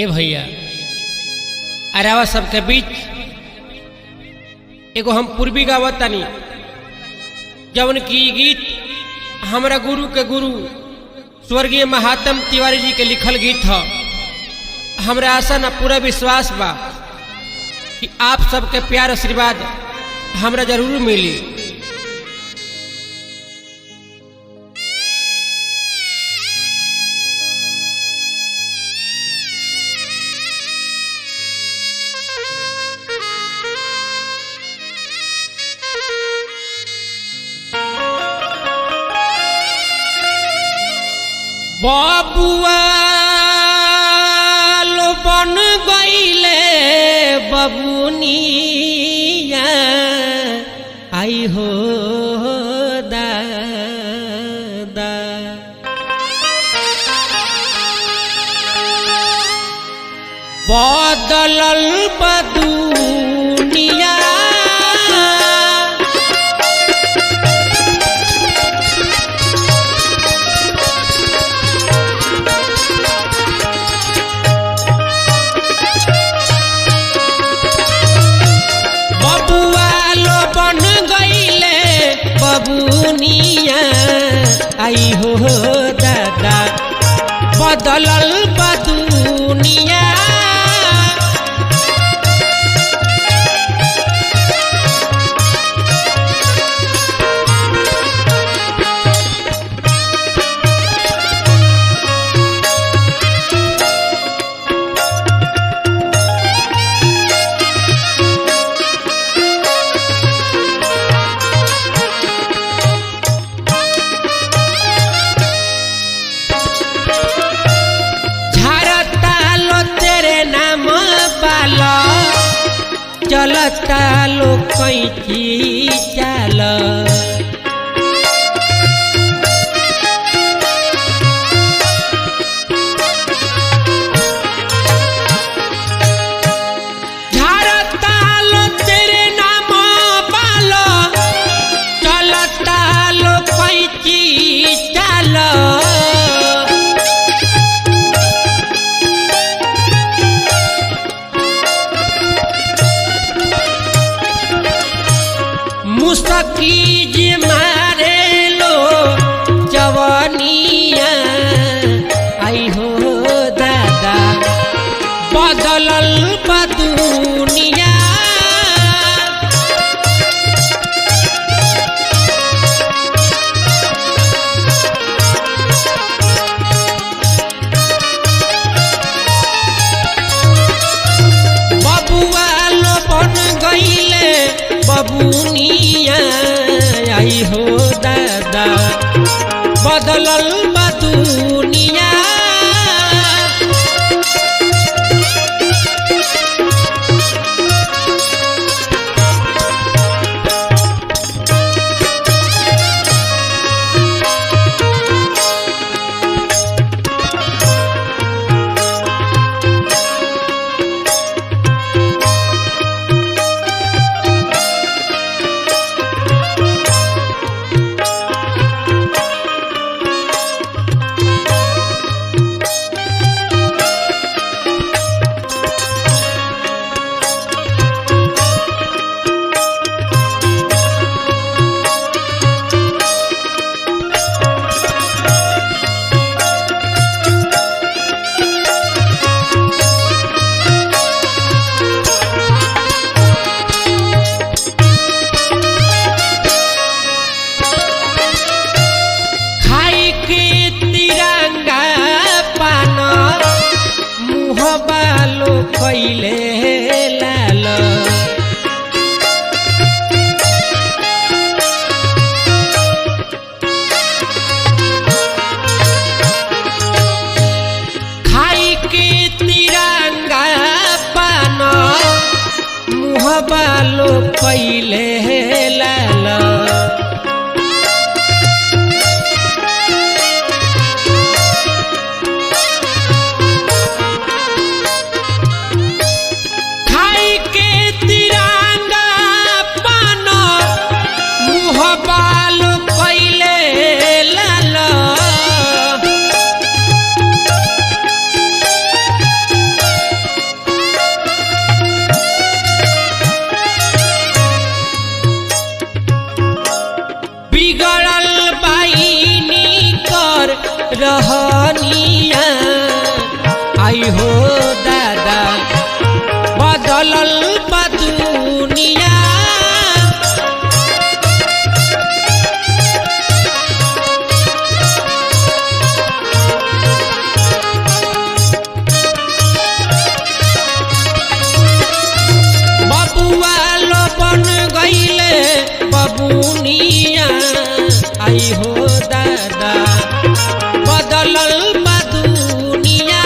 ए भैया अरावा सबके बीच एगो हम पूर्वी गावत तानी जवन की गीत हमरा गुरु के गुरु स्वर्गीय महात्म तिवारी जी के लिखल गीत है। हमरा आशा न पूरा विश्वास बा कि आप सबके प्यार आशीर्वाद हमरा जरूर मिली। बबुआ लो बन गईले बबुनिया आई हो दादा बदलल बदुनिया बबुनिया आई हो दादा बदलल बदुनिया चलता लो कैची चाल झारता लो तेरे नाम बाल चलता लो कैची चाल मुस्तकीज मारे लो जवानिया आई हो दादा बदलल बदुनिया बबुआ लो बन गईले बबुनिया आई हो दादा बदलल बदुनिया कैले लाल खाई के तिरंगा पान मुँह बालो कैले लाल रहनिया आई हो दादा बदलल बा दुनिया। बबुआ लो बन गईले बबुनिया आई हो दादा बदलल बा दुनिया।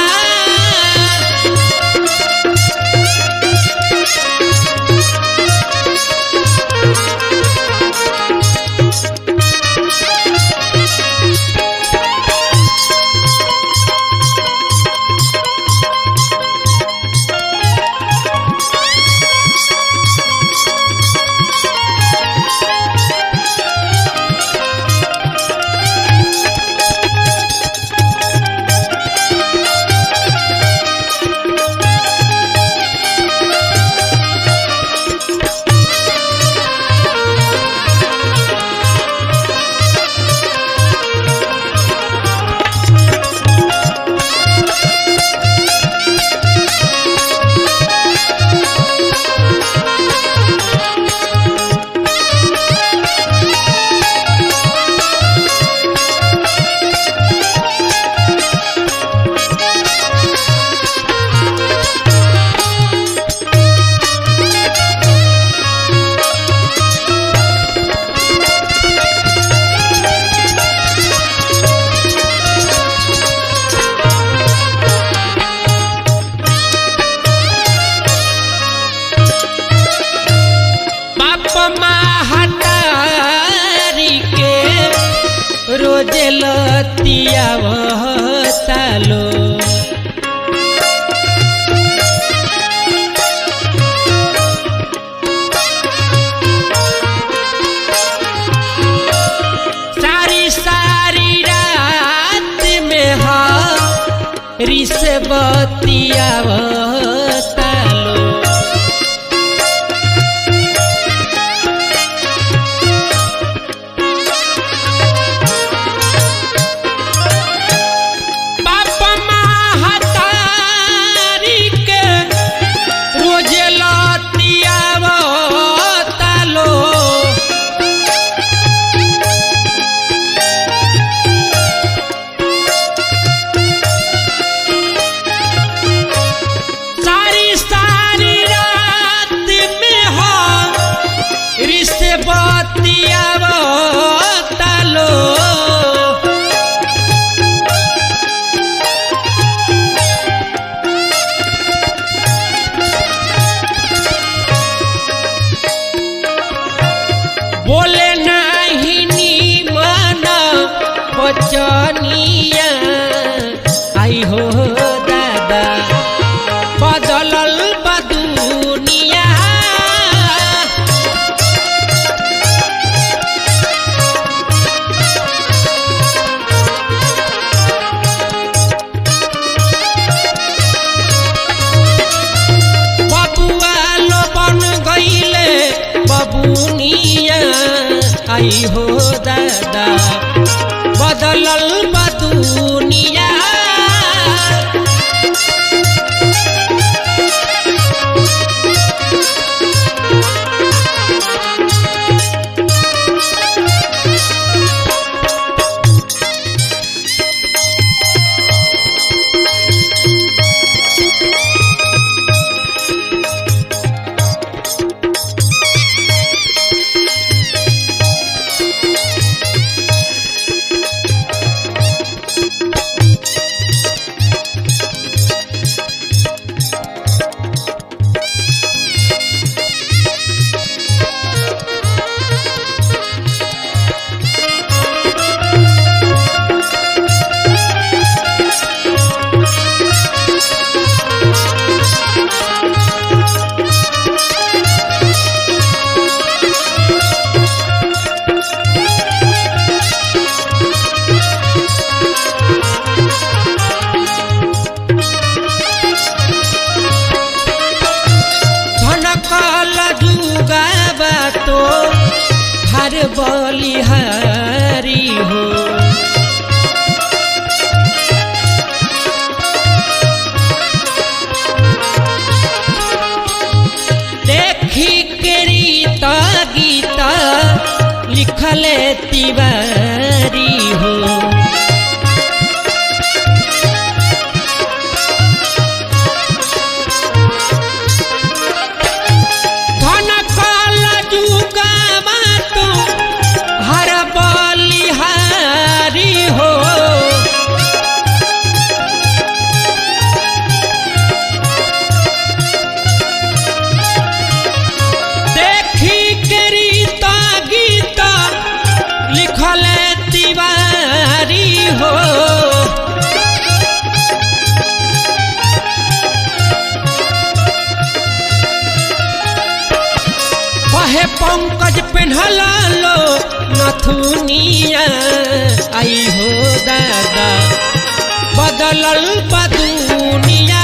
महतारी के रोजे लतिया तालो सारी सारी रात में रिस बतिया तालो। बोले नहीं नीमन बचनिया आई हो दादा बदलल बा दुनिया। बबुआ लो बन गईले बबुनिया आई हो दादा बदलल बा दुनिया। हर बलिहारी हो लिखले तिवारी हो। धन कल जुगावा तो हर बलिहारी हो। देखी के रीता गीता लिखले तिवारी हो। कहे पंकज पेन्हला लो नथुनिया आई हो दादा बदलल बा दुनिया।